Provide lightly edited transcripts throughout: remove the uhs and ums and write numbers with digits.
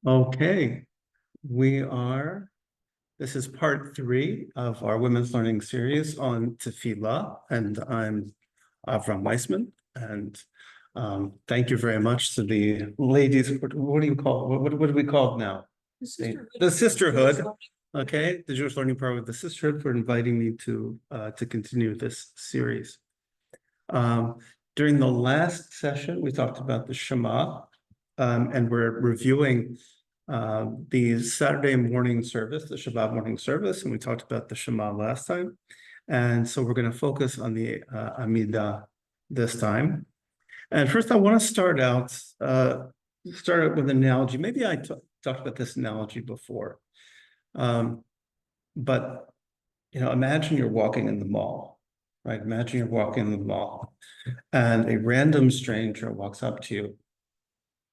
Okay, this is part 3 of our Women's Learning Series on Tefillah, and I'm Avram Weissman, and thank you very much to the ladies. What do you call, what do we call it now? The Sisterhood, okay, the Jewish Learning Program of the Sisterhood, for inviting me to continue this series. During the last session, we talked about the Shema, and we're reviewing the Saturday morning service, the Shabbat morning service, and we talked about the Shema last time. And so we're going to focus on the Amidah this time. And first, I want to start out with an analogy. Maybe I talked about this analogy before, but imagine you're walking in the mall, right? Imagine you're walking in the mall, and a random stranger walks up to you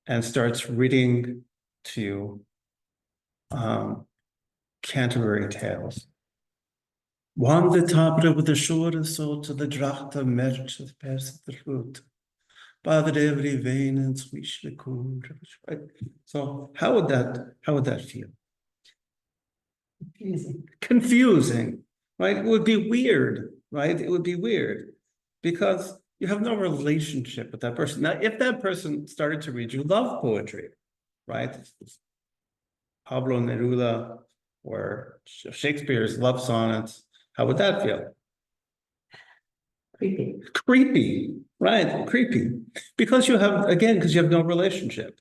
and starts reading to you Canterbury Tales. One the tabra with the shore so to the drachta merch of pers the root. Father every vein and swish the cool. So how would that feel? Confusing, right? It would be weird, right? It would be weird because you have no relationship with that person. Now, if that person started to read you love poetry, right? Pablo Neruda or Shakespeare's love sonnets, how would that feel? Creepy, right? Creepy. Because you have no relationship.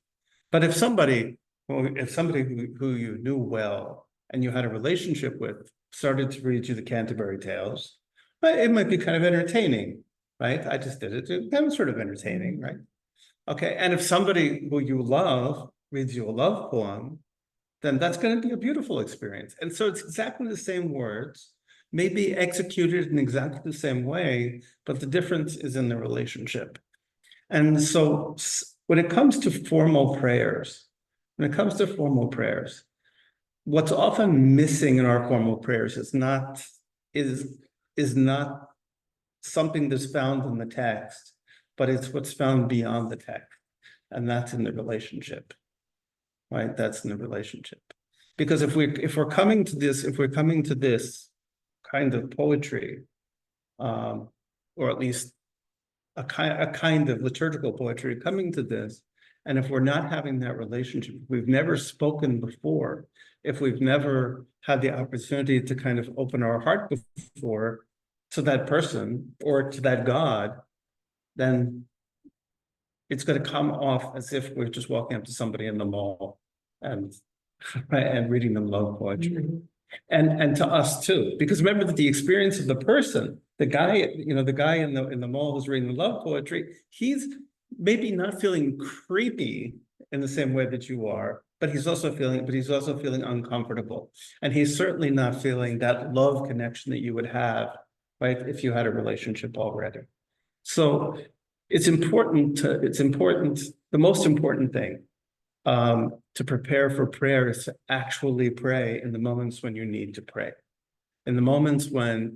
But if somebody who you knew well and you had a relationship with started to read you the Canterbury Tales, right, it might be kind of entertaining, right? I just did it. That was sort of entertaining, right? Okay, and if somebody who you love reads you a love poem, then that's going to be a beautiful experience. And so it's exactly the same words, maybe executed in exactly the same way, but the difference is in the relationship. And so when it comes to formal prayers, what's often missing in our formal prayers is not something that's found in the text, but it's what's found beyond the text, and that's in the relationship. Right, that's in the relationship. Because if we're coming to this kind of poetry, or at least a kind of liturgical poetry, coming to this, and if we're not having that relationship, if we've never spoken before, if we've never had the opportunity to kind of open our heart before to that person or to that God, then it's going to come off as if we're just walking up to somebody in the mall and reading them love poetry. And to us too, because remember that the experience of the person, the guy in the mall who's reading the love poetry, he's maybe not feeling creepy in the same way that you are, but he's also feeling uncomfortable. And he's certainly not feeling that love connection that you would have, right, if you had a relationship already. So it's important, the most important thing to prepare for prayer is to actually pray in the moments when you need to pray. In the moments when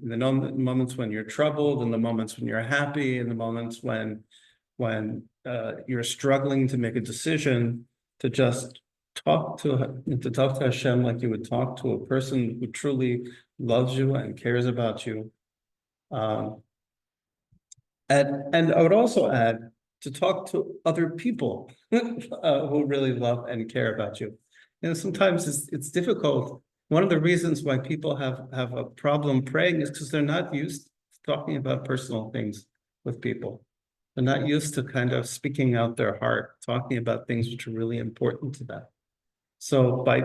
you're troubled, in the moments when you're happy, in the moments when you're struggling to make a decision, to just talk to Hashem like you would talk to a person who truly loves you and cares about you. And I would also add to talk to other people who really love and care about you. Sometimes it's difficult. One of the reasons why people have a problem praying is because they're not used to talking about personal things with people. They're not used to kind of speaking out their heart, talking about things which are really important to them. So by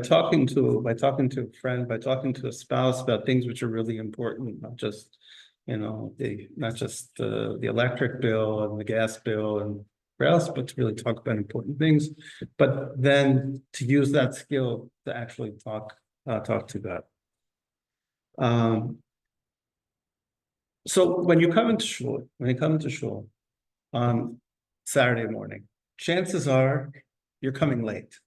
talking to a friend, by talking to a spouse about things which are really important, not just the electric bill and the gas bill and where else, but to really talk about important things, but then to use that skill to actually talk to God. So when you come into shul on Saturday morning, chances are you're coming late.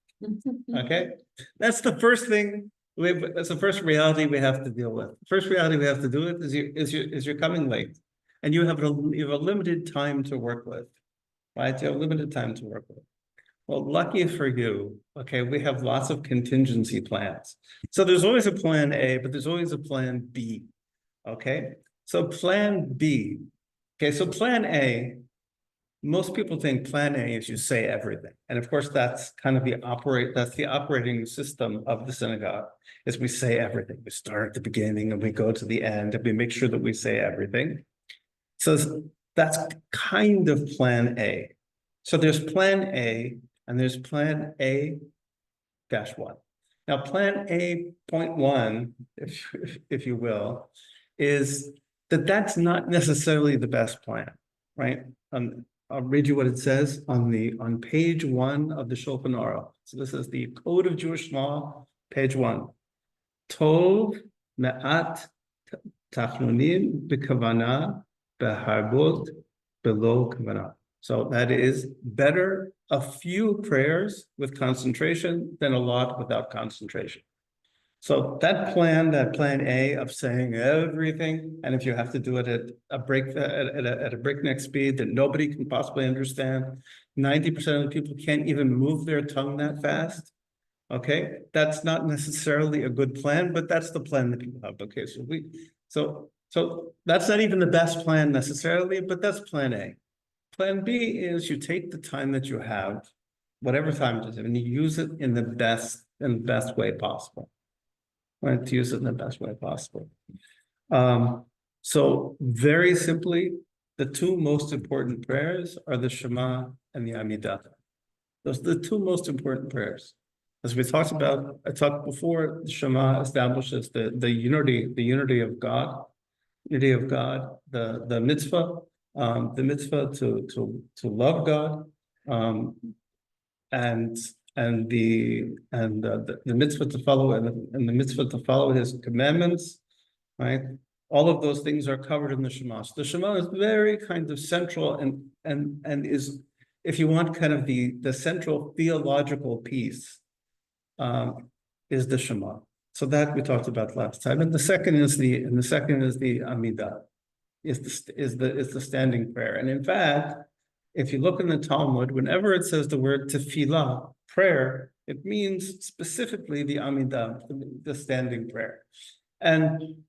Okay, that's the first thing. That's the first reality we have to deal with. First reality we have to do it is you're coming late, and you have a limited time to work with, right? You have a limited time to work with. Well, lucky for you, okay, we have lots of contingency plans. So there's always a plan A, but there's always a plan B, okay? So plan B, okay, so plan A, most people think plan A is you say everything. And of course, that's kind of that's the operating system of the synagogue, is we say everything. We start at the beginning and we go to the end and we make sure that we say everything. So that's kind of plan A. So there's plan A and there's plan A-1. Now, plan A.1, if you will, is that that's not necessarily the best plan, right? I'll read you what it says on page 1 of the Shulchan Aruch. So this is the Code of Jewish Law, page 1. Tov me'at tachnonim b'kavana b'harbot below kavana. So that is better a few prayers with concentration than a lot without concentration. So that plan A of saying everything, and if you have to do it at a breakneck speed that nobody can possibly understand, 90% of the people can't even move their tongue that fast. Okay, that's not necessarily a good plan, but that's the plan that people have. Okay, so that's not even the best plan necessarily, but that's plan A. Plan B is you take the time that you have, whatever time it is, and you use it in the best way possible. Right, to use it in the best way possible. So very simply, the two most important prayers are the Shema and the Amidah. Those are the two most important prayers. As we talked about, I talked before, the Shema establishes the unity of God, the mitzvah to love God, and the mitzvah to follow and the mitzvah to follow His commandments, right? All of those things are covered in the Shema. So the Shema is very kind of central and is, if you want, kind of the central theological piece. Is the Shema. So that we talked about last time. And the second is the Amidah, is the standing prayer. And in fact, if you look in the Talmud, whenever it says the word tefillah, prayer, it means specifically the Amidah, the standing prayer. And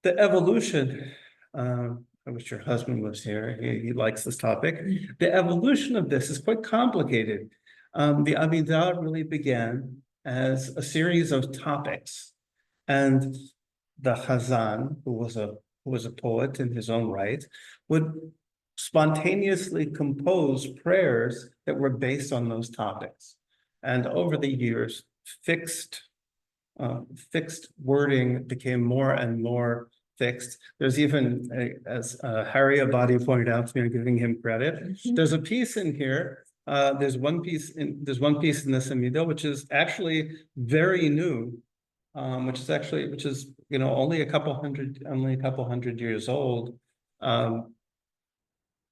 the evolution, I wish your husband was here, he likes this topic. The evolution of this is quite complicated. The Amidah really began as a series of topics, and the Chazan, who was a poet in his own right, would spontaneously compose prayers that were based on those topics. And over the years, fixed wording became more and more fixed. There's even, as Harry Abadi pointed out to me, I'm giving him credit, there's a piece in here. There's one piece in this Amidah, which is actually very new, which is only a couple hundred years old,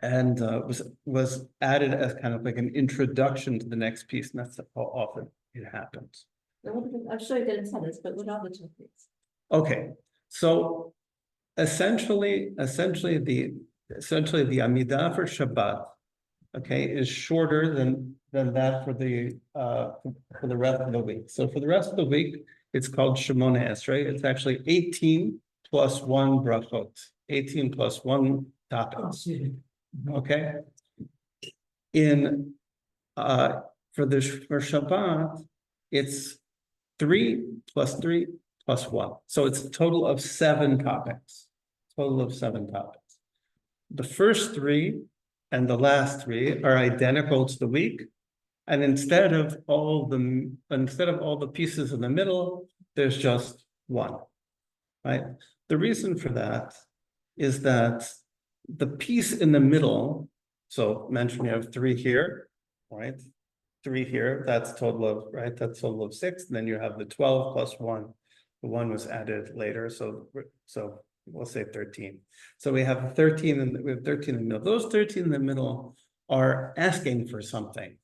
and was added as kind of like an introduction to the next piece, and that's how often it happens. I'm sure you didn't say this, but what are the topics? Okay, so essentially the Amidah for Shabbat, okay, is shorter than that for the rest of the week. So for the rest of the week, it's called Shemona Esrei. It's actually 18 plus 1 brachot, 18 plus 1 topics. Okay. For Shabbat, it's 3 plus 3 plus 1. So it's a total of 7 topics. The first 3 and the last 3 are identical to the week, and instead of all the pieces in the middle, there's just 1. Right? The reason for that is that the piece in the middle, so mention you have 3 here, right? 3 here, that's total of 6. And then you have the 12 plus 1. The 1 was added later, so we'll say 13. So we have 13 in the middle. Those 13 in the middle are asking for something.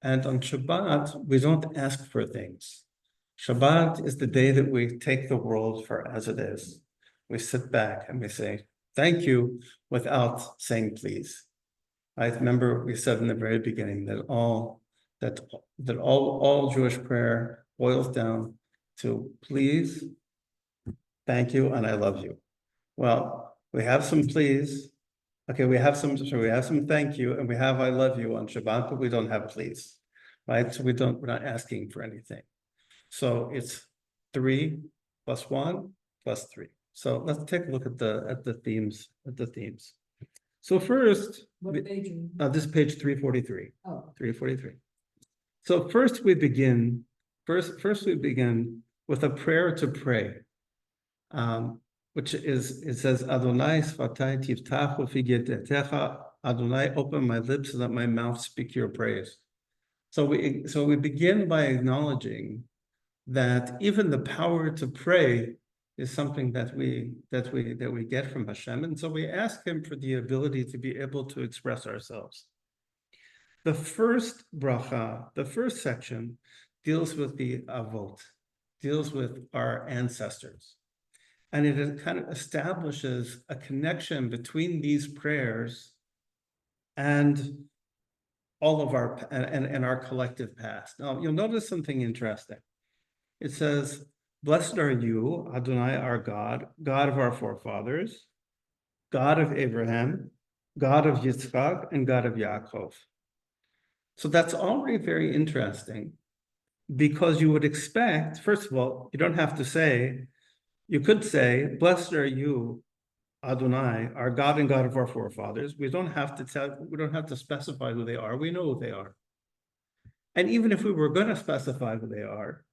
And on Shabbat, we don't ask for things. Shabbat is the day that we take the world for as it is. We sit back and we say, thank you, without saying please. I remember we said in the very beginning that all that all Jewish prayer boils down to please, thank you, and I love you. Well, we have some please. Okay, we have some thank you, and we have I love you on Shabbat, but we don't have please, right? So we're not asking for anything. So it's 3 plus 1 plus 3. So let's take a look at the themes. So first, What page? this is page 343. Oh. 343. So first we begin with a prayer to pray, which is, it says, Adonai sfatai tiftachu figyetecha, Adonai, open my lips so that my mouth speak your praise. So we begin by acknowledging that even the power to pray is something that we get from Hashem, and so we ask Him for the ability to be able to express ourselves. The first bracha, the first section, deals with the avot, deals with our ancestors. And it kind of establishes a connection between these prayers and all of our, and our collective past. Now, you'll notice something interesting. It says, blessed are you, Adonai, our God, God of our forefathers, God of Abraham, God of Yitzchak, and God of Yaakov. So that's already very interesting, because you would expect, first of all, you don't have to say, you could say, blessed are you, Adonai, our God and God of our forefathers. We don't have to specify who they are. We know who they are. And even if we were going to specify who they are,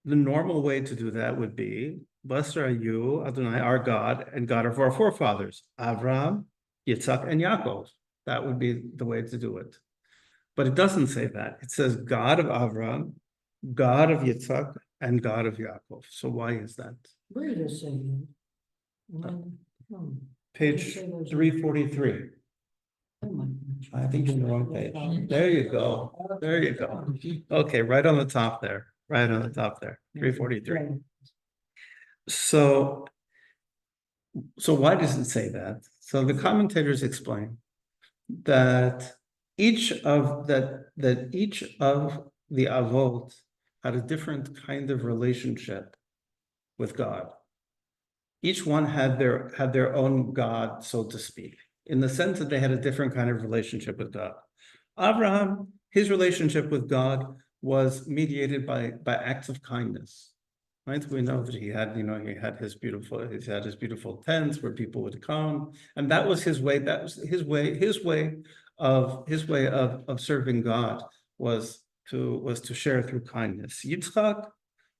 the normal way to do that would be, blessed are you, Adonai, our God and God of our forefathers, Avram, Yitzchak, and Yaakov. That would be the way to do it. But it doesn't say that. It says God of Avram, God of Yitzchak, and God of Yaakov. So why is that? Where does it say that? Page 343. Oh my gosh. I think you're on the wrong page. There you go. There you go. Okay, right on the top there. Right on the top there. 343. So why does it say that? So the commentators explain that each of the avot had a different kind of relationship with God. Each one had their own God, so to speak, in the sense that they had a different kind of relationship with God. Abraham, his relationship with God was mediated by acts of kindness, right? We know that he had his beautiful tents where people would come, and that was his way. That was his way of serving God was to share through kindness. Yitzchak,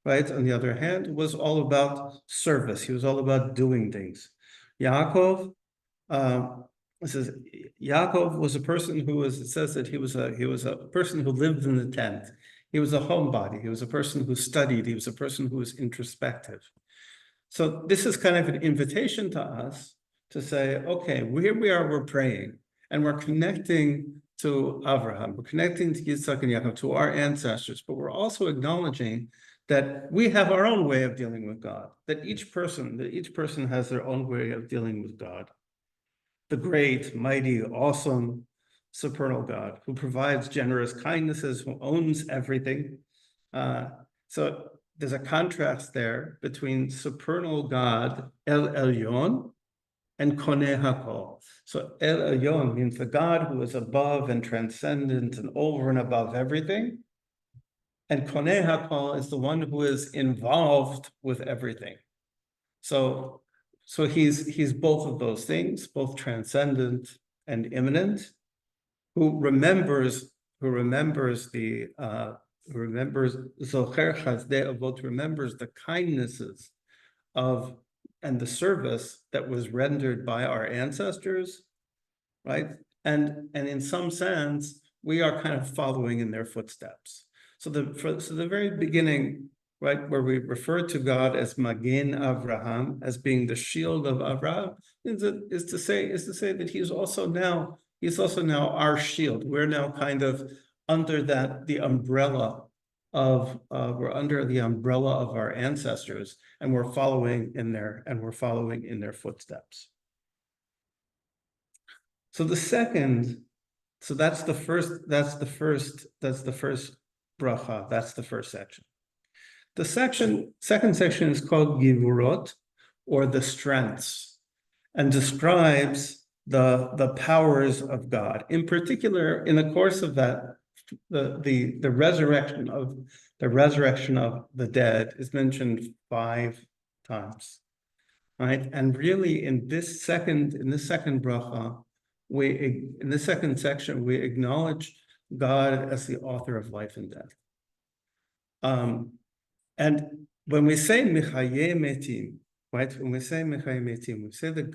right, on the other hand, was all about service. He was all about doing things. Yaakov, it says Yaakov was a person who was. It says that he was a person who lived in the tent. He was a homebody. He was a person who studied. He was a person who was introspective. So this is kind of an invitation to us to say, okay, here we are. We're praying and we're connecting to Abraham. We're connecting to Yitzchak and Yaakov, to our ancestors, but we're also acknowledging that we have our own way of dealing with God. That each person has their own way of dealing with God. The great, mighty, awesome, supernal God who provides generous kindnesses, who owns everything. So there's a contrast there between supernal God, El Elyon, and Koneh HaKol. So El Elyon means the God who is above and transcendent and over and above everything. And Koneh HaKol is the one who is involved with everything. So he's both of those things, both transcendent and immanent, who remembers Zocher Chazdei Avot, remembers the kindnesses of and the service that was rendered by our ancestors, right? And in some sense, we are kind of following in their footsteps. So the very beginning, right, where we refer to God as Magen Avraham, as being the shield of Avraham, is to say that he's also now our shield. We're now kind of under the umbrella of our ancestors, and we're following in their footsteps. So the second So that's the first bracha. That's the first section. The second section is called Givurot, or the strengths, and describes the powers of God. In particular, in the course of that, the resurrection of the dead is mentioned 5 times, right? And really, in this second bracha, in the second section, we acknowledge God as the author of life and death. And when we say Mechaye Metim, right? When we say Mechaye Metim, we say that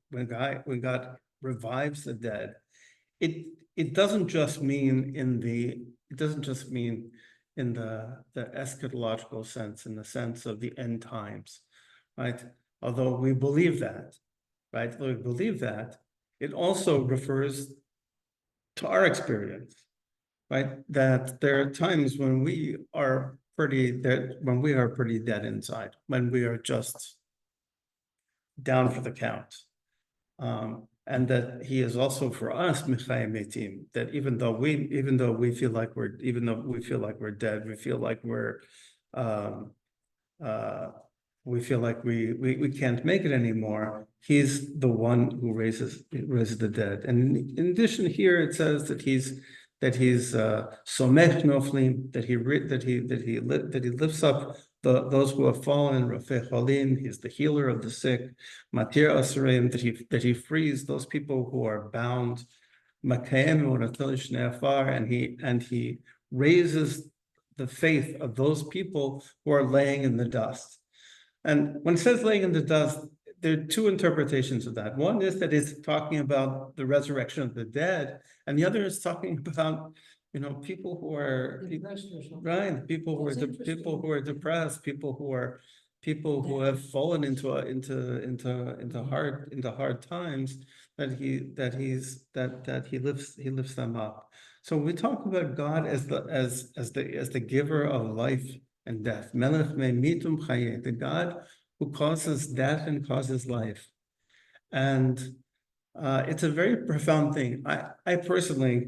when God revives the dead, it doesn't just mean in the eschatological sense, in the sense of the end times, right? Although we believe that, right? We believe that, it also refers to our experience, right? That there are times when we are pretty dead inside, when we are just down for the count. And that he is also for us Mechayeh Metim, that even though we feel like we're dead, we feel like we can't make it anymore. He's the one who raises the dead. And in addition, here it says that he's somech noflim, that he lifts up those who have fallen, Rafeh Cholim, he's the healer of the sick, Matir Asurim, that he frees those people who are bound, Makayem Oratel Shnei Afar, and he raises the faith of those people who are laying in the dust. And when it says laying in the dust, there are 2 interpretations of that. One is that it's talking about the resurrection of the dead, and the other is talking about, people who are right, people who are depressed, people who have fallen into hard times, that he lifts them up. So we talk about God as the giver of life and death. Melech me'mitum chayeh, the God who causes death and causes life. And it's a very profound thing. I personally,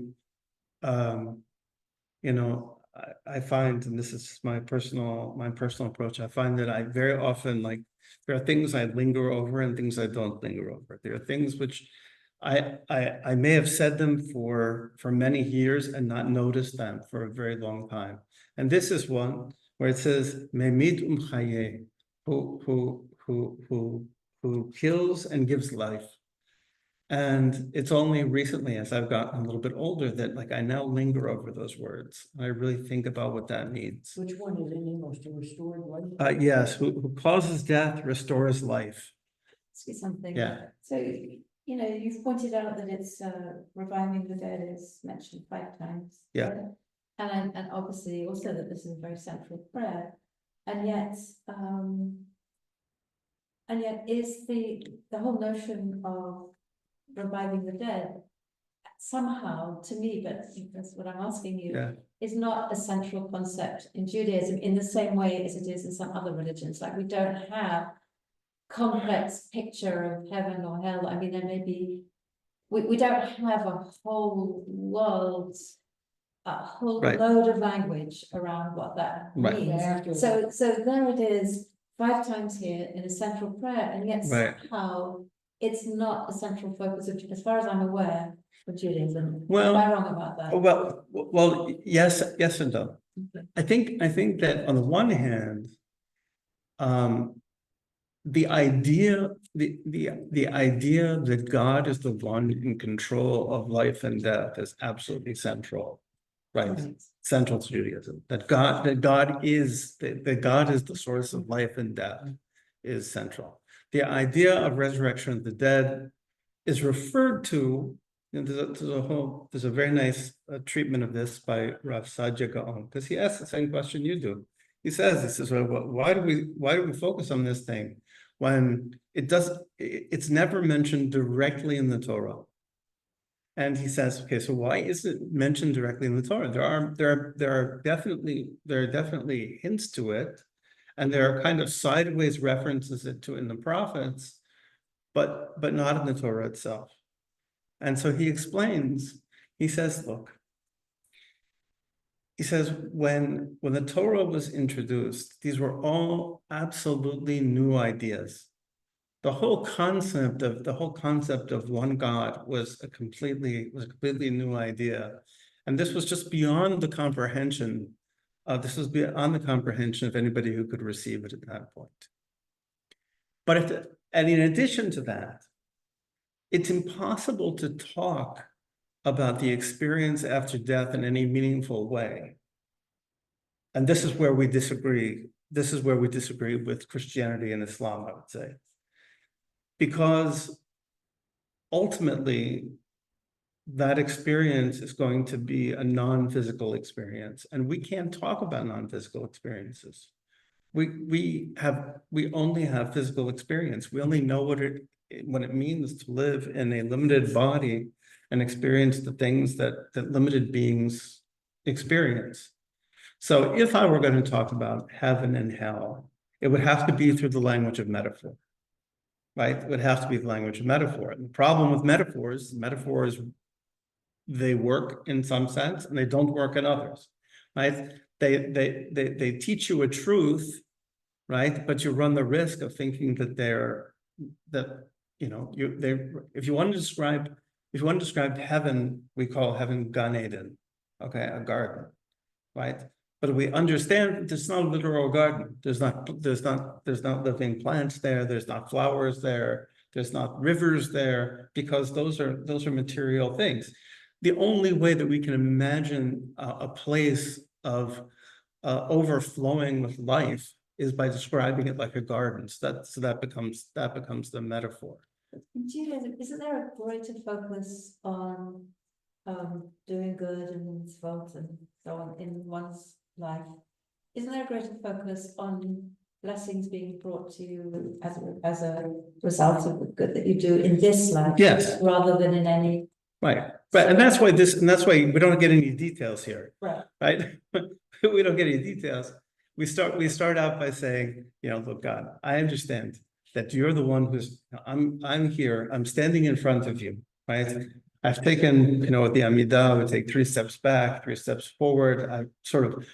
I find, and this is my personal approach, I find that I very often, there are things I linger over and things I don't linger over. There are things which I may have said them for many years and not noticed them for a very long time. And this is one where it says, Memit chayeh, who kills and gives life. And it's only recently, as I've gotten a little bit older, that I now linger over those words. I really think about what that means. Which one is in English, to restore life? Yes, who causes death, restores life. Ask you something. Yeah. So, you've pointed out that it's reviving the dead is mentioned 5 times. Yeah. Right? And obviously also that this is a very central prayer. And yet is the whole notion of reviving the dead somehow, to me, but that's what I'm asking you, is not a central concept in Judaism in the same way as it is in some other religions. Like, we don't have complex picture of heaven or hell. I mean, there may be, we don't have a whole world, a whole load of language around what that means. So there it is, 5 times here in a central prayer, and yet somehow it's not a central focus of, as far as I'm aware, of Judaism. Am I wrong about that? Well, yes and no. Okay. I think that on the one hand, the idea that God is the one in control of life and death is absolutely central, right? Central to Judaism. That God is the source of life and death is central. The idea of resurrection of the dead is referred to. There's a very nice treatment of this by Rav Sadia Gaon, because he asks the same question you do. He says, why do we focus on this thing when it's never mentioned directly in the Torah? And he says, okay, so why is it mentioned directly in the Torah? There are definitely hints to it, and there are kind of sideways references to it in the prophets, but not in the Torah itself. And so he explains He says, look, he says, when the Torah was introduced, these were all absolutely new ideas. The whole concept of one God was a completely new idea. And this was just beyond the comprehension. This was beyond the comprehension of anybody who could receive it at that point. And in addition to that, it's impossible to talk about the experience after death in any meaningful way. And this is where we disagree. This is where we disagree with Christianity and Islam, I would say. Because ultimately, that experience is going to be a non-physical experience. And we can't talk about non-physical experiences. We only have physical experience. We only know what it means to live in a limited body and experience the things that limited beings experience. So if I were going to talk about heaven and hell, it would have to be through the language of metaphor, right? It would have to be the language of metaphor. And the problem with metaphors, they work in some sense and they don't work in others, right? They teach you a truth, right? But you run the risk of thinking that if you want to describe heaven, we call heaven Gan Eden, okay, a garden, right? But we understand it's not a literal garden. There's not living plants there. There's not flowers there. There's not rivers there, because those are material things. The only way that we can imagine a place of overflowing with life is by describing it like a garden. So that becomes the metaphor. Judaism, isn't there a greater focus on doing good and mitzvot and so on in one's life? Isn't there a greater focus on blessings being brought to you as a result of the good that you do in this life? Yes. Rather than in any. Right. And that's why we don't get any details here. Right. We don't get any details. We start out by saying, look, God, I understand that you're the one I'm here, I'm standing in front of you, right? I've taken, with the Amidah, I would take 3 steps back, 3 steps forward. I've sort of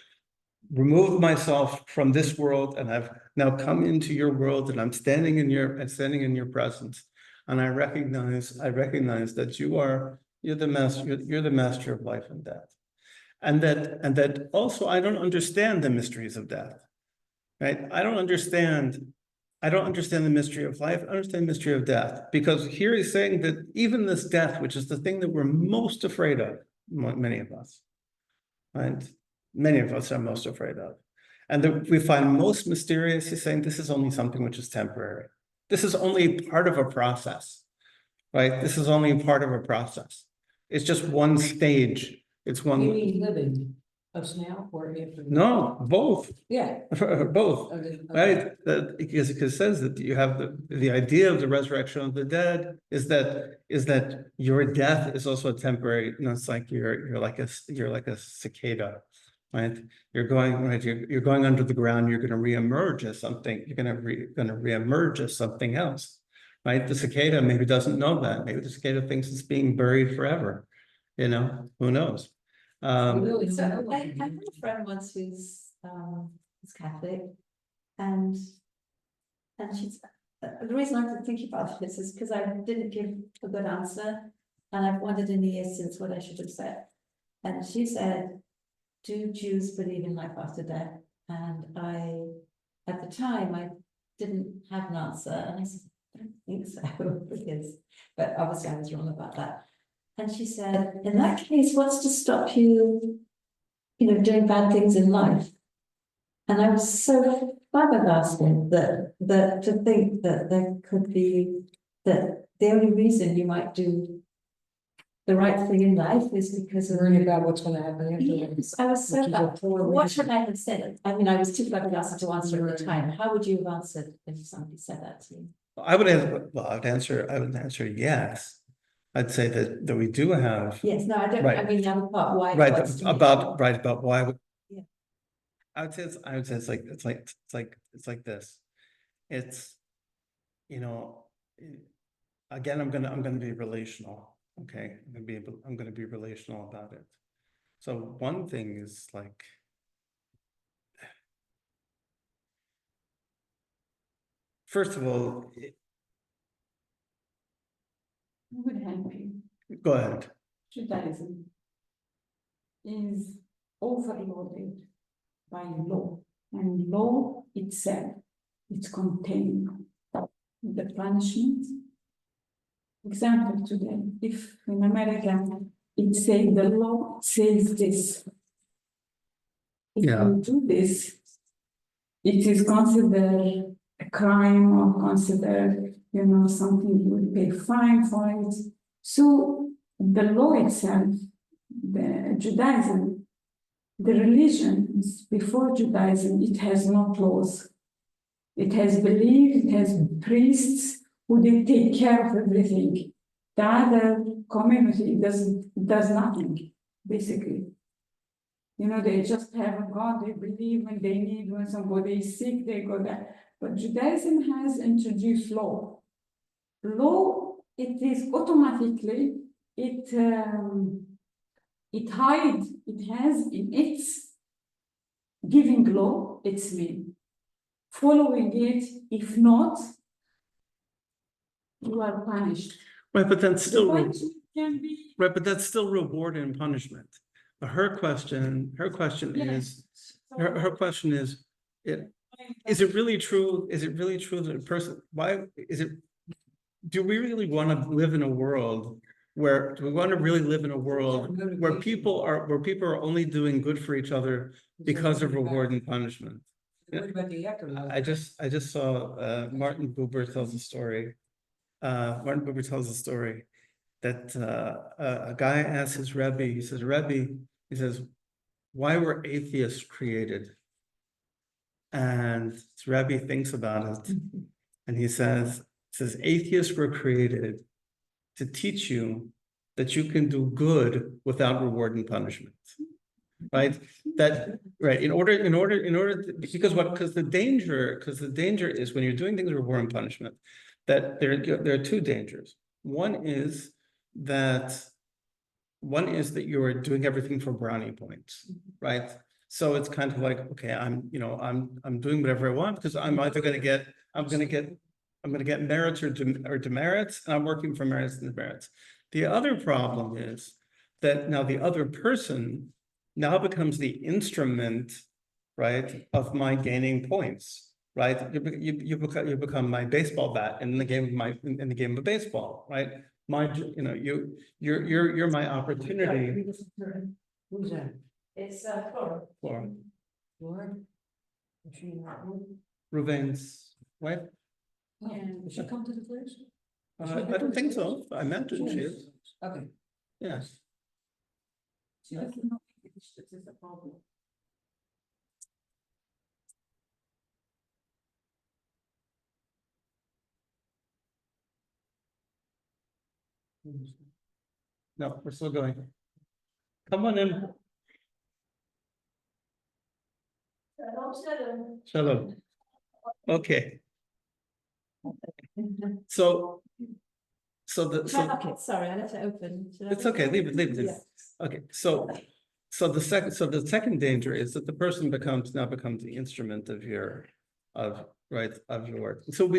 removed myself from this world, and I've now come into your world, and I'm standing in your presence. And I recognize that you're the master of life and death. And that also I don't understand the mysteries of death. Right? I don't understand the mystery of life. I understand the mystery of death, because here he's saying that even this death, which is the thing that we're most afraid of, many of us, right? Many of us are most afraid of. And that we find most mysterious, he's saying this is only something which is temporary. This is only part of a process, right? This is only part of a process. It's just one stage. It's one. You mean living us now or after? No, both. Yeah. Both. Okay. Right? Because it says that you have the idea of the resurrection of the dead is that your death is also temporary. It's like you're like a cicada, right? You're going under the ground. You're going to reemerge as something. You're going to reemerge as something else, right? The cicada maybe doesn't know that. Maybe the cicada thinks it's being buried forever. Who knows? So I had a friend once who's Catholic, and she's the reason I'm thinking about this is because I didn't give a good answer, and I've wondered in the years since what I should have said. And she said, "Do Jews believe in life after death?" And at the time, I didn't have an answer, and I said, "I don't think so," but obviously I was wrong about that. And she said, "In that case, what's to stop you, doing bad things in life?" And I was so flabbergasted that to think that there could be, that the only reason you might do the right thing in life is because of worrying about what's going to happen afterwards. I was so what should I have said? I mean, I was too flabbergasted to answer at the time. How would you have answered if somebody said that to you? I would answer yes. I'd say that we do have. Yes, no, I don't. Right. I mean, the other part, why? About why. Yeah. I would say it's like this. It's, again, I'm gonna be relational. Okay, I'm gonna be relational about it. So one thing is like, first of all, Who would help you? go ahead. Judaism is overloaded by law, and law itself is containing the punishment. Example today, if in America it says the law says this, if Yeah. you do this, it is considered a crime or considered, something you would pay fine for it. So the law itself, the Judaism, the religion before Judaism, it has no laws. It has belief, it has priests who they take care of everything. The other community does nothing, basically. They just have a God, they believe when they need, when somebody is sick, they go there. But Judaism has introduced law. Law, it is automatically, it hides, it has in its giving law, its mean. Following it, if not, you are punished. Right, but that's The still, punishment can be. right, but that's still reward and punishment. But her question is, her question is, is it really true? Is it really true that a person, do we really want to live in a world where, do we want to really live in a world where people are only doing good for each other because of reward and punishment? What about the afterlife? I just saw, Martin Buber tells a story. Martin Buber tells a story that, a guy asks his Rebbe, he says, why were atheists created? And his Rebbe thinks about it, and he says, atheists were created to teach you that you can do good without reward and punishment. Right? Right. Because the danger is when you're doing things with reward and punishment, that there are two dangers. One is that you are doing everything for brownie points, right? So it's kind of like, okay, I'm doing whatever I want because I'm either going to get merits or demerits, and I'm working for merits and demerits. The other problem is that now the other person now becomes the instrument, right, of my gaining points, right? You become my baseball bat in the game of baseball, right? You're my opportunity. Who's that? It's Flora. For Lauren? Is she not one? Ruvain's wife. Oh, did she come to the place? I don't think so. I meant it. She is. Okay. Yes. She doesn't know if this is a problem. No, we're still going. Come on in. Shalom. Okay. So Okay, sorry, I left it open. Should I it's leave okay. it? Leave it. Yeah. Okay. So the second danger is that the person becomes the instrument of your work. So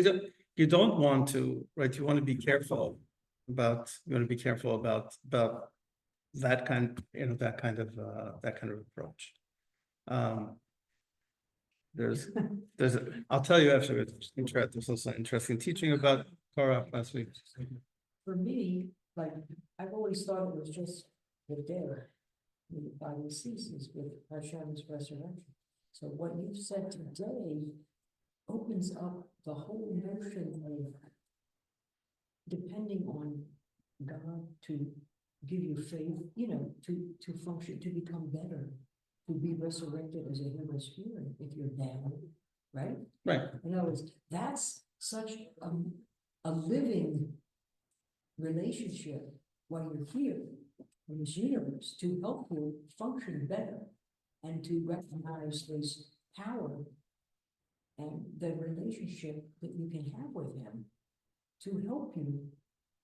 you don't want to, right? You want to be careful about that kind of approach. I'll tell you after. There's also interesting teaching about Torah last week. For me, like, I've always thought it was just the dead. The body ceases with Hashem's resurrection. So what you've said today opens up the whole notion of depending on God to give you faith, to function, to become better, to be resurrected as a human spirit if you're down, right? Right. In other words, that's such a living relationship while you're here in this universe to help you function better and to recognize his power and the relationship that you can have with him to help you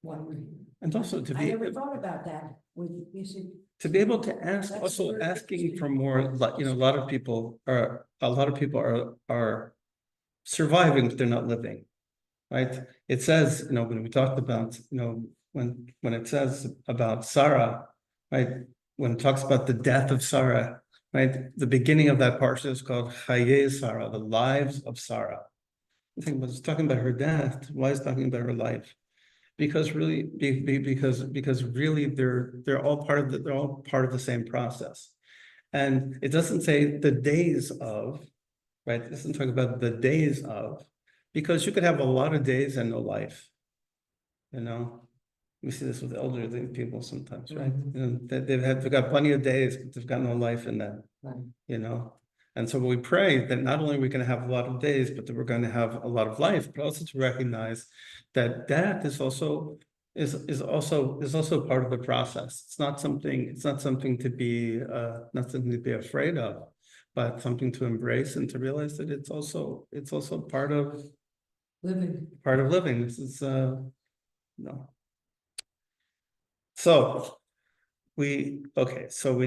And also to I be, never thought about that with, you see, to be able to ask, That's also very asking interesting. for more, you know, a lot of people are surviving, but they're not living. Right? It says, you know, when we talked about, you know, when it says about Sarah, right? When it talks about the death of Sarah, right? The beginning of that parsha is called Chaye Sarah, the lives of Sarah. I think it's talking about her death. Why is it talking about her life? Because really, because really they're all part of the same process. And it doesn't say the days of, right? It doesn't talk about the days of, because you could have a lot of days and no life. You know, we see this with elderly people sometimes, right? You know, they've got plenty of days, but they've got no life in them. Right. You know, and so we pray that not only are we going to have a lot of days, but that we're going to have a lot of life, but also to recognize that death is also part of the process. It's not something to be afraid of, but something to embrace and to realize that it's also part of living. This is no. So we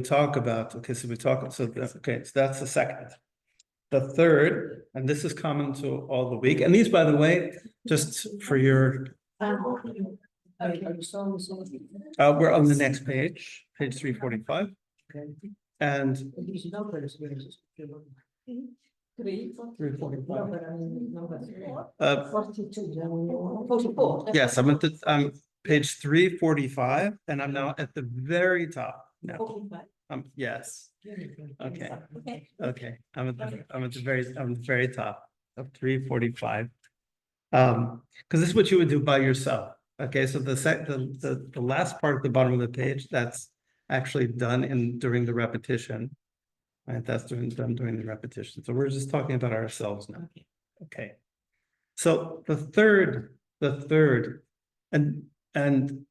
talk about, so that's the second. The third, and this is common to all the week, and these, by the way, just for your, we're on the next page 345. Okay. And These numbers, 345. no, but I mean, number 42, 44. Yes, I'm page 345, and I'm now at the very top. No, 45. yes. Okay. Okay. I'm at the very top of 345. Because this is what you would do by yourself. Okay, so the last part at the bottom of the page, that's actually done during the repetition. Right, that's done during the repetition. So we're just talking about ourselves now. Okay. So the third, and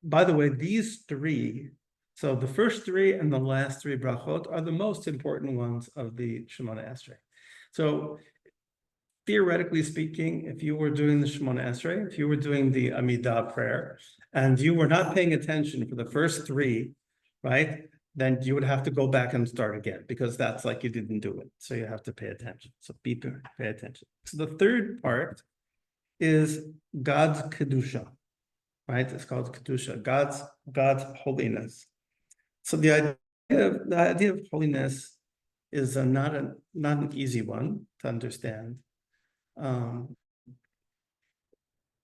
by the way, these three, so the first three and the last three brachot are the most important ones of the Shemona Esrei. So theoretically speaking, if you were doing the Shemona Esrei, if you were doing the Amidah prayer, and you were not paying attention for the first three, right? Then you would have to go back and start again, because that's like you didn't do it. So you have to pay attention. So pay attention. So the third part is God's Kedusha, right? It's called Kedusha, God's holiness. So the idea of holiness is not an easy one to understand.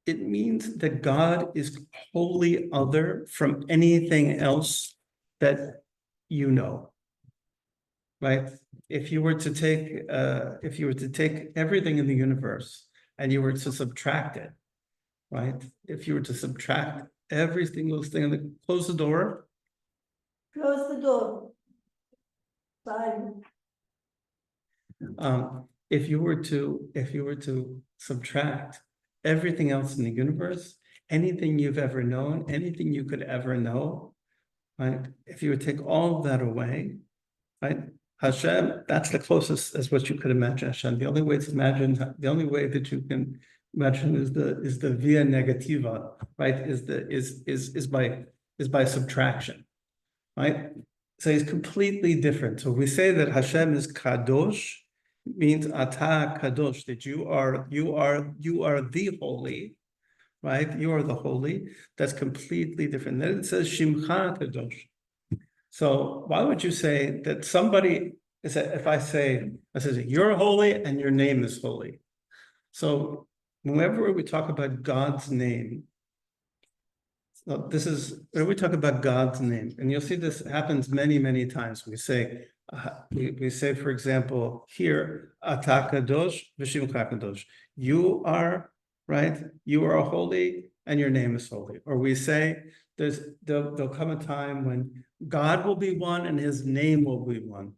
It means that God is wholly other from anything else that you know, right? If you were to take everything in the universe and you were to subtract it, right? If you were to subtract every single thing, close the door. Close the door. Bye. If you were to subtract everything else in the universe, anything you've ever known, anything you could ever know, right? If you would take all of that away, right? Hashem, that's the closest as what you could imagine Hashem. The only way that you can imagine is the via negativa, right? Is by subtraction, right? So he's completely different. So we say that Hashem is kadosh, means ata kadosh, that you are the holy, right? You are the holy. That's completely different. Then it says shimcha kadosh. So why would you say that somebody is that if I say you're holy and your name is holy? So whenever we talk about God's name, so this is where we talk about God's name, and you'll see this happens many, many times. We say, for example, here, Ata Kadosh v'Shimcha Kadosh. You are, right? You are holy, and your name is holy. Or we say, there'll come a time when God will be one and His name will be one.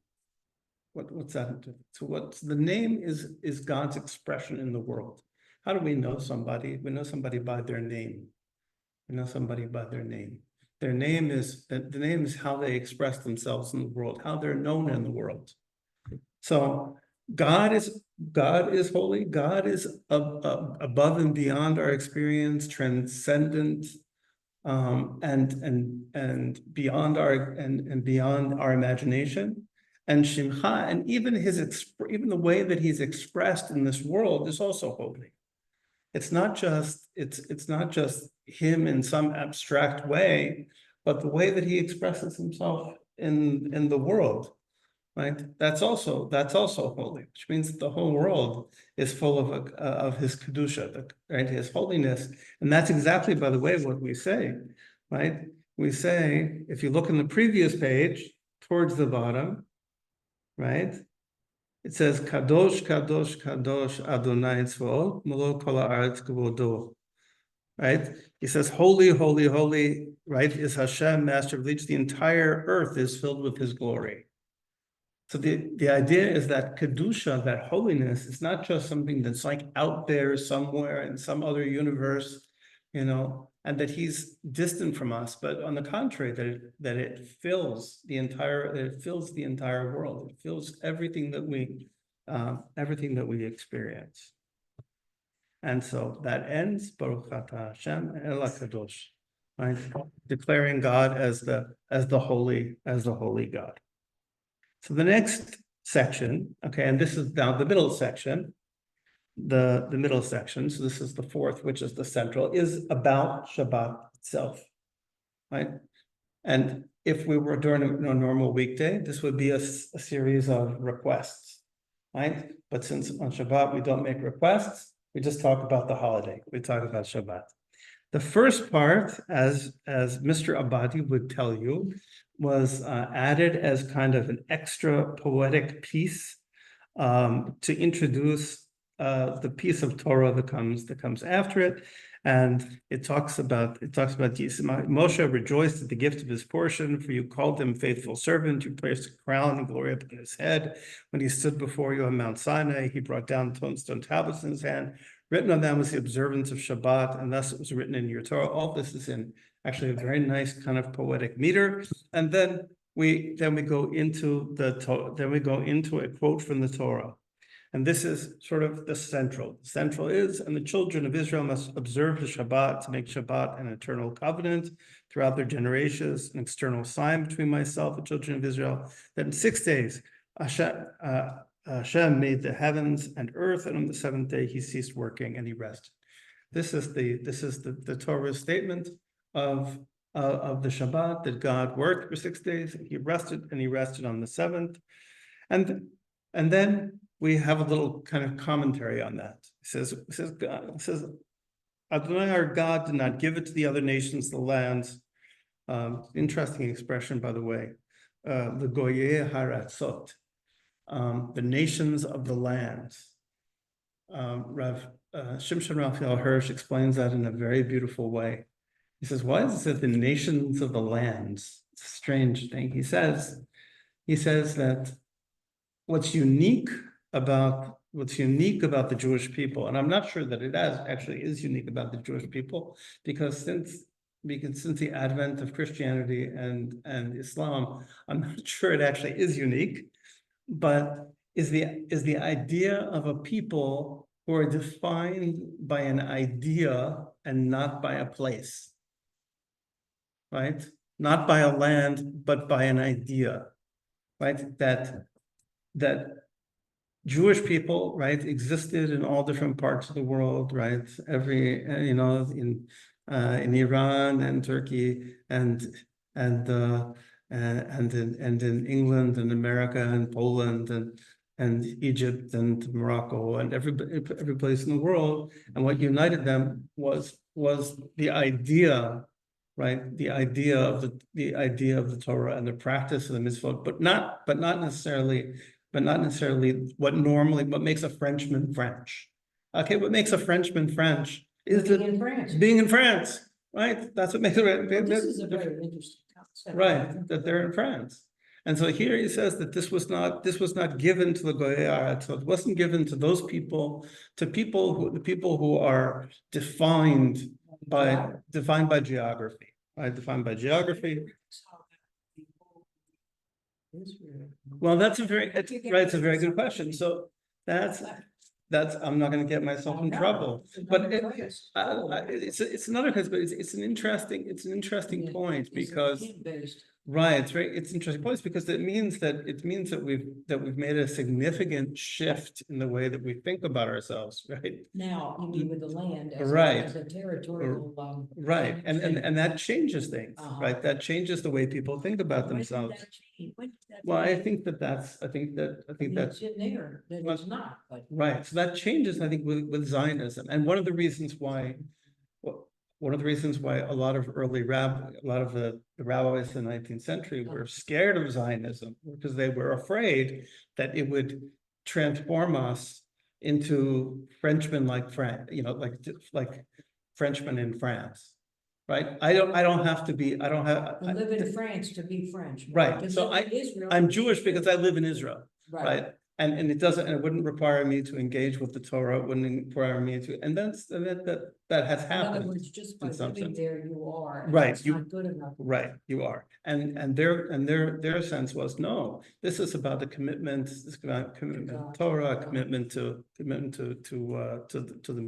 What's that? So the name is God's expression in the world. How do we know somebody? We know somebody by their name. We know somebody by their name. Their name is the name is how they express themselves in the world, how they're known in the world. So God is God is holy. God is above and beyond our experience, transcendent, and beyond our imagination. And Shimcha, and even even the way that he's expressed in this world is also holy. It's not just him in some abstract way, but the way that he expresses himself in the world, right? That's also holy, which means that the whole world is full of his kedusha, right? His holiness, and that's exactly, by the way, what we say, right? We say, if you look in the previous page towards the bottom, right? It says, Kadosh, Kadosh, Kadosh, Adonai Tzvaot, Melo Kol Haaretz Kavodo. Right? He says, Holy, holy, holy, right, is Hashem, Master of Each. The entire earth is filled with his glory. So the idea is that Kedusha, that holiness, is not just something that's like out there somewhere in some other universe, and that he's distant from us, but on the contrary, that it fills the entire world. It fills everything that we experience. And so that ends Baruch Atah Hashem El HaKadosh, right? Declaring God as the holy God. So the next section, okay, and this is now the middle section. The middle section, so this is the fourth, which is the central, is about Shabbat itself, right? And if we were during a normal weekday, this would be a series of requests, right? But since on Shabbat we don't make requests, we just talk about the holiday. We talk about Shabbat. The first part, as Mr. Abadi would tell you, was added as kind of an extra poetic piece to introduce the piece of Torah that comes after it, and it talks about Moshe rejoiced at the gift of his portion, for you called him faithful servant. You placed a crown and glory upon his head. When he stood before you on Mount Sinai, he brought down stone tablets in his hand. Written on them was the observance of Shabbat, and thus it was written in your Torah. All this is in actually a very nice kind of poetic meter, and then we go into a quote from the Torah. And this is sort of the central. The central is, and the children of Israel must observe the Shabbat to make Shabbat an eternal covenant throughout their generations, an external sign between myself and the children of Israel, that in 6 days Hashem made the heavens and earth, and on the seventh day he ceased working and he rested. This is the Torah's statement of the Shabbat, that God worked for 6 days, he rested on the seventh, and then we have a little kind of commentary on that. It says, Adonai our God did not give it to the other nations, the lands. Interesting expression, by the way. The Goyeh Haratzot, the nations of the lands. Rav Shimshon Raphael Hirsch explains that in a very beautiful way. He says, why does it say the nations of the lands? It's a strange thing. He says that what's unique about the Jewish people, and I'm not sure that it actually is unique about the Jewish people, because since the advent of Christianity and Islam, I'm not sure it actually is unique, but is the idea of a people who are defined by an idea and not by a place, right? Not by a land, but by an idea, right? That Jewish people, right, existed in all different parts of the world, right? In Iran and Turkey and in England and America and Poland and Egypt and Morocco and every place in the world. And what united them was the idea, right? The idea of the Torah and the practice of the mitzvot, but not necessarily what makes a Frenchman French. Okay, what makes a Frenchman French is being in France, right? That's what makes it. This is a very interesting concept. Right, that they're in France. And so here he says that this was not given to the Goyei Haaretz. So it wasn't given to those people, the people who are defined by geography, right? Defined by geography. Well, it's a very good question. So that's I'm not gonna get myself in trouble. But it's another case, but it's an interesting point because. Right, it's very, it's interesting point because it means that we've made a significant shift in the way that we think about ourselves, right? Now, you mean with the land as Right. as a territorial, Right, and that changes things, right? That changes the way people think about when did themselves. that change? When did that Well, I change? think that's, I think It's in there, that it's not, but. right, so that changes, I think, with Zionism, and one of the reasons why. One of the reasons why a lot of the rabbis in the 19th century were scared of Zionism, because they were afraid that it would transform us into Frenchmen like France, like Frenchmen in France, right? I don't have to be, I don't have. To live in France to be French. Right, To so live in Israel I'm to be Jewish because I live in Israel, Right. right? And it doesn't, and it wouldn't require me to engage with the Torah, it wouldn't require me to, and that has In other happened. words, just by in some living sense. there, you are. and Right, It's not good enough. Right, you are, and their sense was, no, this is about the commitment, this is about commitment to God. Torah, commitment to the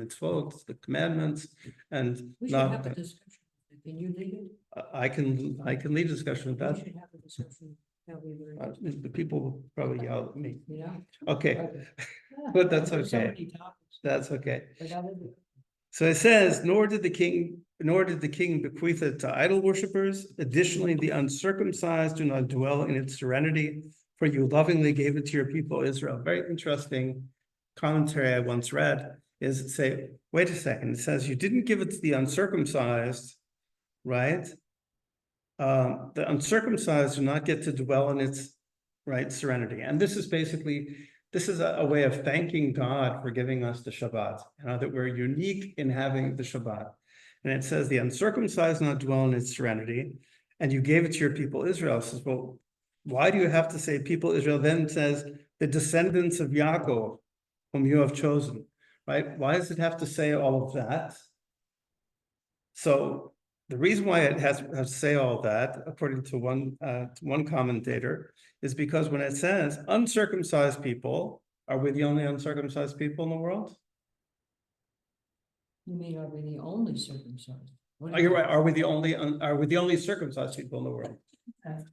mitzvot, the commandments, and We should have not. a discussion. Can you lead it? I can lead a discussion with We that. should have a discussion. How we were, The people will probably yell at me. you know? Okay, but that's There's so okay. many topics, That's okay. but I would- So it says, nor did the king bequeath it to idol worshippers. Additionally, the uncircumcised do not dwell in its serenity, for you lovingly gave it to your people Israel. Very interesting commentary I once read is say, wait a second, it says you didn't give it to the uncircumcised, right? The uncircumcised do not get to dwell in its right serenity. And this is basically, this is a way of thanking God for giving us the Shabbat, that we're unique in having the Shabbat. And it says the uncircumcised do not dwell in its serenity, and you gave it to your people Israel. It says, well, why do you have to say people Israel? Then it says the descendants of Yaakov, whom you have chosen, right? Why does it have to say all of that? So the reason why it has to say all that, according to one commentator, is because when it says uncircumcised people, are we the only uncircumcised people in the world? You mean, are we the only circumcised? Oh, you're right. Are we the only circumcised people in the world?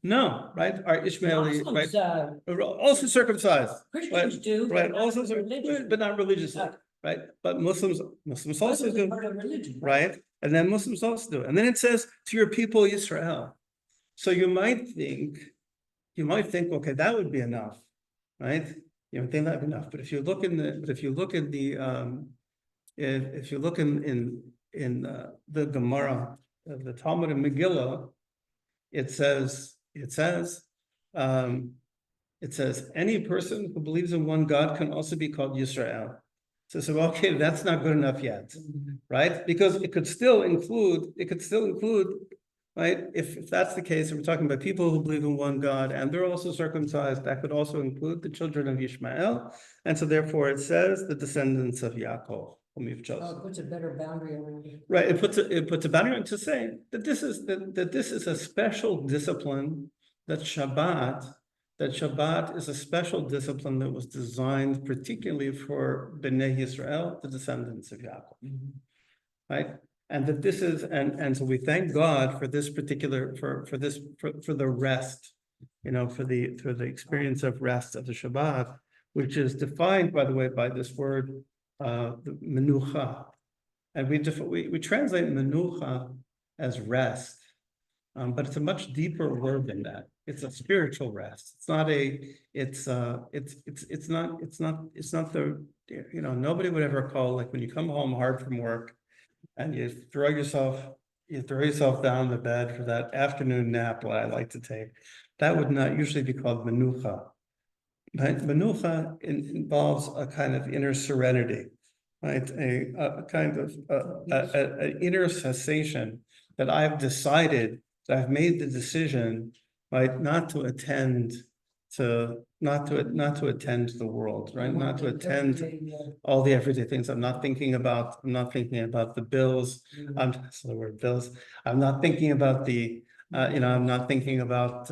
No, right? Are Ishmaeli, right? Muslims, Also circumcised, Christians do. right? but not Also, religious. but not religiously, right? But Muslims also Muslims are do, part of religion, right? And then Muslims also do. And then it says to your people Israel. So you might think, okay, that would be enough, right? You know, think that'd be enough. But if you look in the, if you look in the Gemara, the Talmud and Megillah, it says any person who believes in one God can also be called Yisrael. So okay, that's not good enough yet, right? Because it could still include, right? If that's the case, if we're talking about people who believe in one God and they're also circumcised, that could also include the children of Ishmael. And so therefore it says the descendants of Yaakov, whom you've chosen. Oh, it puts a better boundary around it. Right, it puts a boundary on to say that this is a special discipline, that Shabbat is a special discipline that was designed particularly for Bnei Yisrael, the descendants of Yaakov, right? And that this is, and so we thank God for this particular, for the rest, for the experience of rest of the Shabbat, which is defined, by the way, by this word, the menucha. And we translate menucha as rest, but it's a much deeper word than that. It's a spiritual rest. It's not the, nobody would ever call, like when you come home hard from work and you throw yourself down in the bed for that afternoon nap, what I like to take. That would not usually be called menucha. Right? Menucha involves a kind of inner serenity, right? A kind of an inner cessation that I've decided, that I've made the decision, right, not to attend to the world, right? Not to attend to all the everyday things. I'm not thinking about the bills. That's the word bills. I'm not thinking about the I'm not thinking about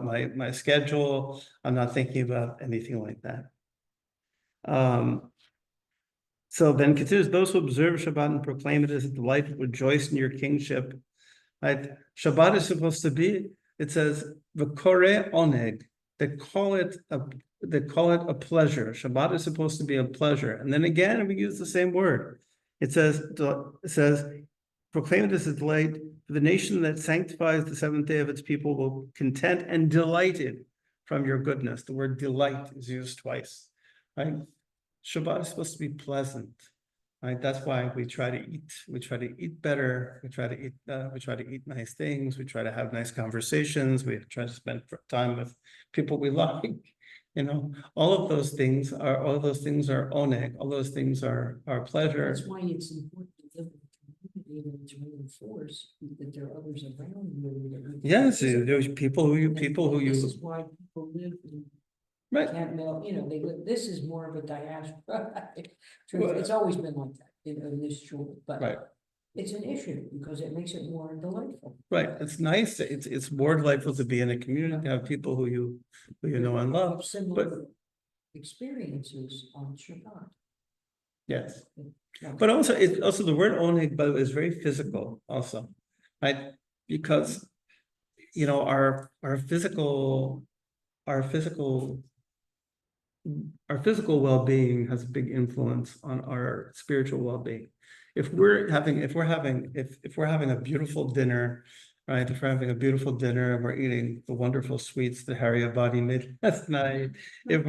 my schedule. I'm not thinking about anything like that. So then continues, those who observe Shabbat and proclaim it as a delight rejoice in your kingship. Right? Shabbat is supposed to be, it says, v'koreh oneg. They call it a pleasure. Shabbat is supposed to be a pleasure. And then again, we use the same word. It says, proclaim it as a delight. The nation that sanctifies the seventh day of its people will content and delighted from your goodness. The word delight is used twice, right? Shabbat is supposed to be pleasant, right? That's why we try to eat better. We try to eat nice things. We try to have nice conversations. We try to spend time with people we like. All of those things are oneg. All those things are pleasure. That's why it's important to live in a community and to reinforce that there are others around you. Yes, there's people who you. This is why people live in. Right. Can't melt, they live, this is more of a diaspora. Well, It's always been like that, in this shul, Right. but it's an issue because it makes it more delightful. Right, it's nice. It's more delightful to be in a community, to have people who you know and love. Have similar experiences on Shabbat. Yes, Yeah. but also the word oneg, by the way, is very physical also, right? Because our physical well-being has a big influence on our spiritual well-being. If we're having a beautiful dinner, right? If we're having a beautiful dinner and we're eating the wonderful sweets that Harry Abadi made last night, if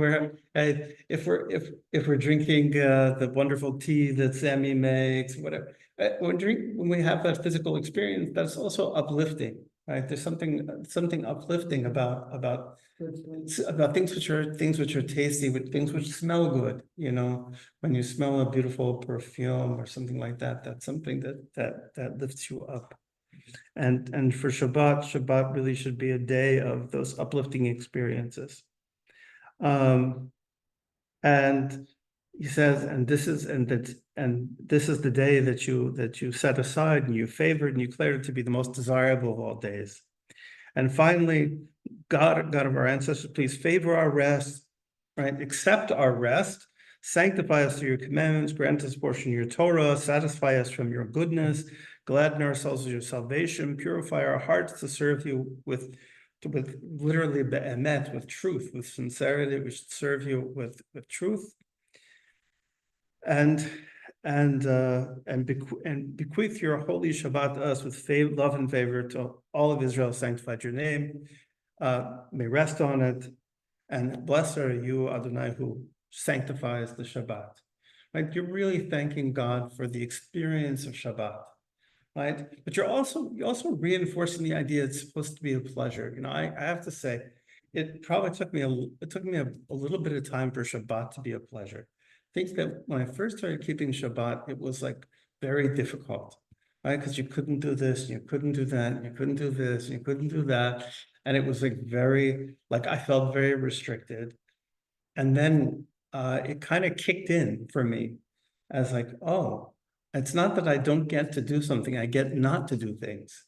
we're drinking the wonderful tea that Sammy makes, whatever, when we have that physical experience, that's also uplifting, right? There's something uplifting about things which are tasty, with things which smell good. When you smell a beautiful perfume or something like that, that's something that lifts you up. And for Shabbat really should be a day of those uplifting experiences. And he says, and this is the day that you set aside and you favored and you declared it to be the most desirable of all days. And finally, God of our ancestors, please favor our rest, right? Accept our rest, sanctify us through your commandments, grant us portion of your Torah, satisfy us from your goodness, gladden ourselves with your salvation, purify our hearts to serve you with literally be'emet, with truth, with sincerity. We should serve you with truth. And bequeath your holy Shabbat to us with love and favor to all of Israel, sanctified your name. May rest on it, and blessed are you, Adonai, who sanctifies the Shabbat. Right? You're really thanking God for the experience of Shabbat, right? But you're also reinforcing the idea it's supposed to be a pleasure. I have to say, it probably took me a little bit of time for Shabbat to be a pleasure. I think that when I first started keeping Shabbat, it was like very difficult, right? Because you couldn't do this, you couldn't do that, you couldn't do this, you couldn't do that. And it was like I felt very restricted. And then it kind of kicked in for me as like, oh, it's not that I don't get to do something, I get not to do things.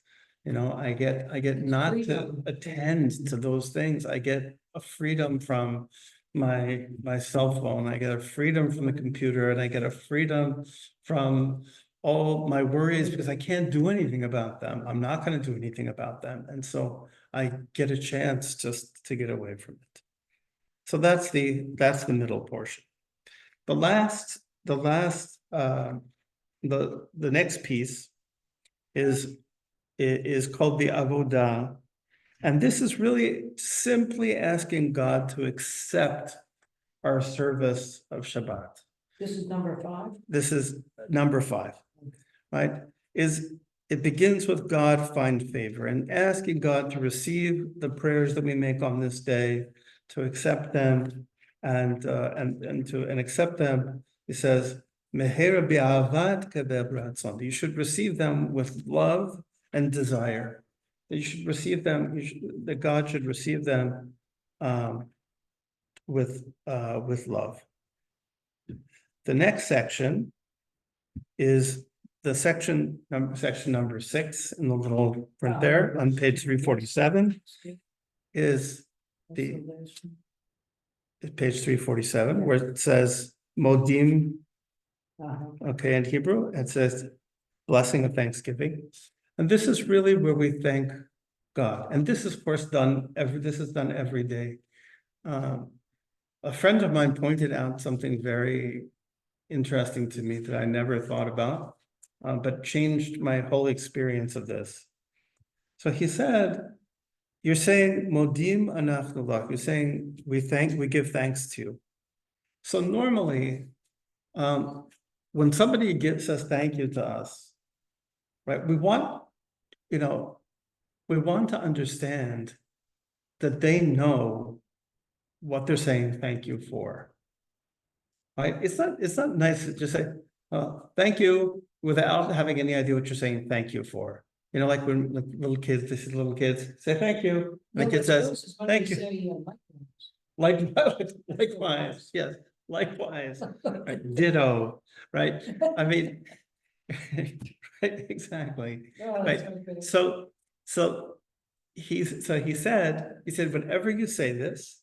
I get not to attend to those things. I get a freedom from my cell phone. I get a freedom from the computer, and I get a freedom from all my worries because I can't do anything about them. I'm not going to do anything about them. And so I get a chance just to get away from it. So that's the middle portion. The next piece is called the avodah. And this is really simply asking God to accept our service of Shabbat. This is number 5? This is number 5, right? It begins with God find favor and asking God to receive the prayers that we make on this day, to accept them and accept them. He says, Mehera bi'avat kebeb ratzon. You should receive them with love and desire. That you should receive them. That God should receive them with love. The next section is the section number 6 in the little print there on page 347 is page 347, where it says Modim, okay, in Hebrew, it says blessing of thanksgiving. And this is really where we thank God. And this is, of course, done every day. A friend of mine pointed out something very interesting to me that I never thought about, but changed my whole experience of this. So he said, you're saying Modim anachnu lach. You're saying we give thanks to you. So normally, when somebody says thank you to us, right? We want to understand that they know what they're saying thank you for. Right? It's not nice to just say thank you without having any idea what you're saying thank you for. Like when little kids say thank you. The kid says thank you. Likewise, yes, likewise, right? Ditto, right? I mean, right, exactly, right? So he said, whenever you say this,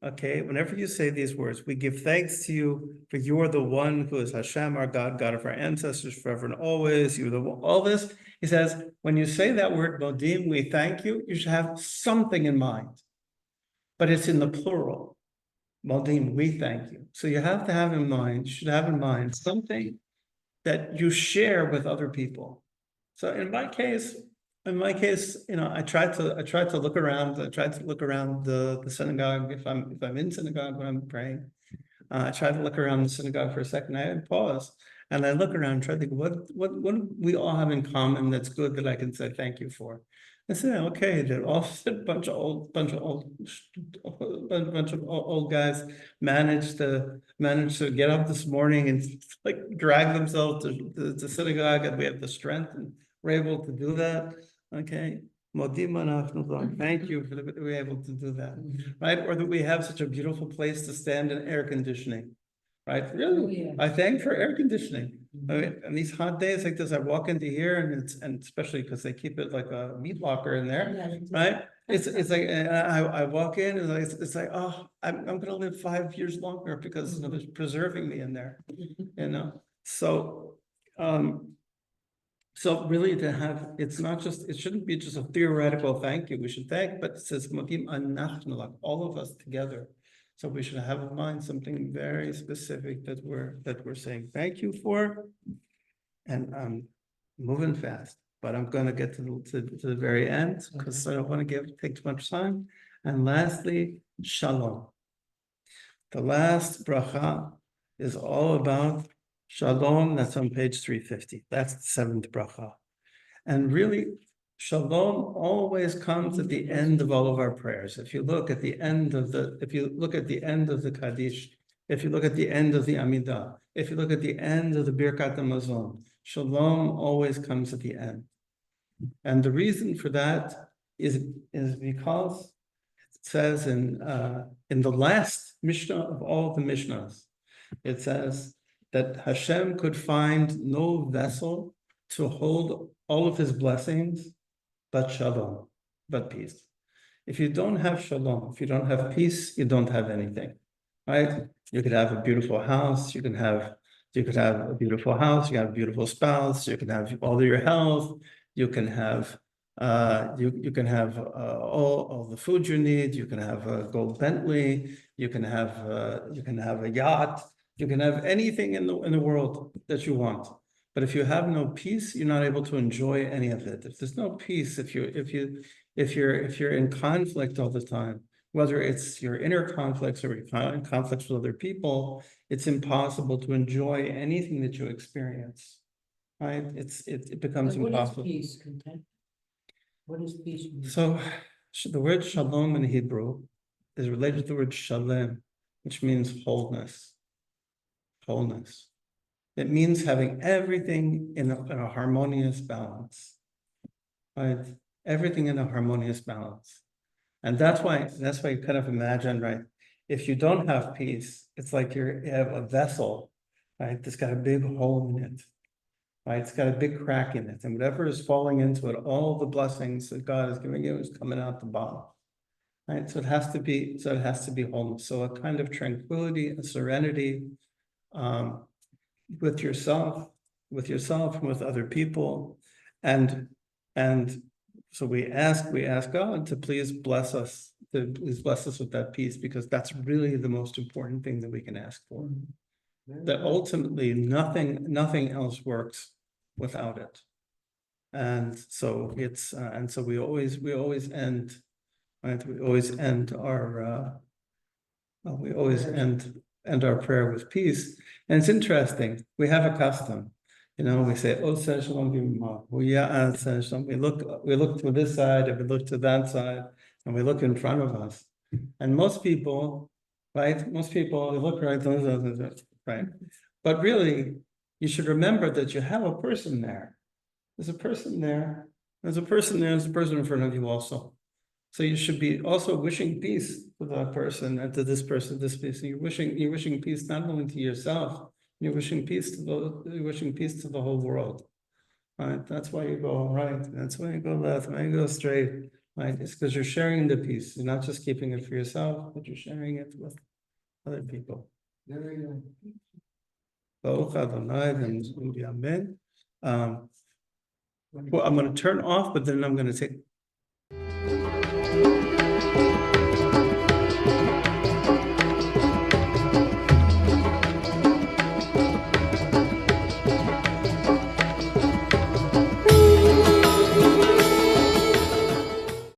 okay, whenever you say these words, we give thanks to you, for you are the one who is Hashem, our God, God of our ancestors, forever and always. You're the all this. He says, when you say that word Modim, we thank you, you should have something in mind, but it's in the plural. Modim, we thank you. So you have to have in mind, you should have in mind something that you share with other people. So in my case, I tried to look around. I tried to look around the synagogue if I'm in synagogue when I'm praying. I tried to look around the synagogue for a second. I had pause and I look around and try to think what do we all have in common that's good that I can say thank you for. I said, okay, they're all a bunch of old guys managed to get up this morning and like drag themselves to the synagogue, and we have the strength and we're able to do that. Okay. Thank you for that we're able to do that, right? Or that we have such a beautiful place to stand in air conditioning, right? Really, I thank for air conditioning. I mean, and these hot days like this, I walk into here and especially because they keep it like a meat locker in there, right? It's like I walk in and it's like, oh, I'm gonna live 5 years longer because it's preserving me in there, So really to have, it shouldn't be just a theoretical thank you. We should thank, but it says all of us together. So we should have in mind something very specific that we're saying thank you for. And I'm moving fast, but I'm going to get to the very end because I don't want to take too much time. And lastly, shalom. The last bracha is all about shalom. That's on page 350. That's the seventh bracha. And really, shalom always comes at the end of all of our prayers. If you look at the end of the Kaddish, if you look at the end of the Amidah, if you look at the end of the Birkat HaMazon, shalom always comes at the end. And the reason for that is because it says in the last Mishnah of all the Mishnahs, it says that Hashem could find no vessel to hold all of his blessings but shalom, but peace. If you don't have shalom, if you don't have peace, you don't have anything, right? You could have a beautiful house, you could have a beautiful house, you have a beautiful spouse, you can have all of your health, you can have you can have all the food you need, you can have a gold Bentley, you can have a yacht, you can have anything in the world that you want. But if you have no peace, you're not able to enjoy any of it. If there's no peace, if you're in conflict all the time, whether it's your inner conflicts or your conflicts with other people, it's impossible to enjoy anything that you experience. Right? It becomes impossible. What is peace? Content? What is peace? So the word shalom in Hebrew is related to the word shalem, which means wholeness. Wholeness. It means having everything in a harmonious balance, right? Everything in a harmonious balance. And that's why you kind of imagine, right? If you don't have peace, it's like you have a vessel, right? That's got a big hole in it, right? It's got a big crack in it. And whatever is falling into it, all the blessings that God is giving you is coming out the bottom. right? So it has to be wholeness. So a kind of tranquility, a serenity, with yourself, and with other people, and so we ask God to please bless us, with that peace, because that's really the most important thing that we can ask for. That ultimately nothing else works without it. And so it's and so we always end, right? We always end our our prayer with peace. And it's interesting, we have a custom. We say, "Oh, Shalom Bimah." We look to this side, and we look to that side, and we look in front of us. And most people, right? They look right. But really, you should remember that you have a person there. There's a person there. There's a person in front of you also. So you should be also wishing peace to that person and to this person, this peace. You're wishing peace not only to yourself, you're wishing peace to the whole world. Right? That's why you go right. That's why you go left. Why you go straight. Right? It's because you're sharing the peace. You're not just keeping it for yourself, but you're sharing it with other people. Very good. Well, I'm going to turn off, but then I'm going to take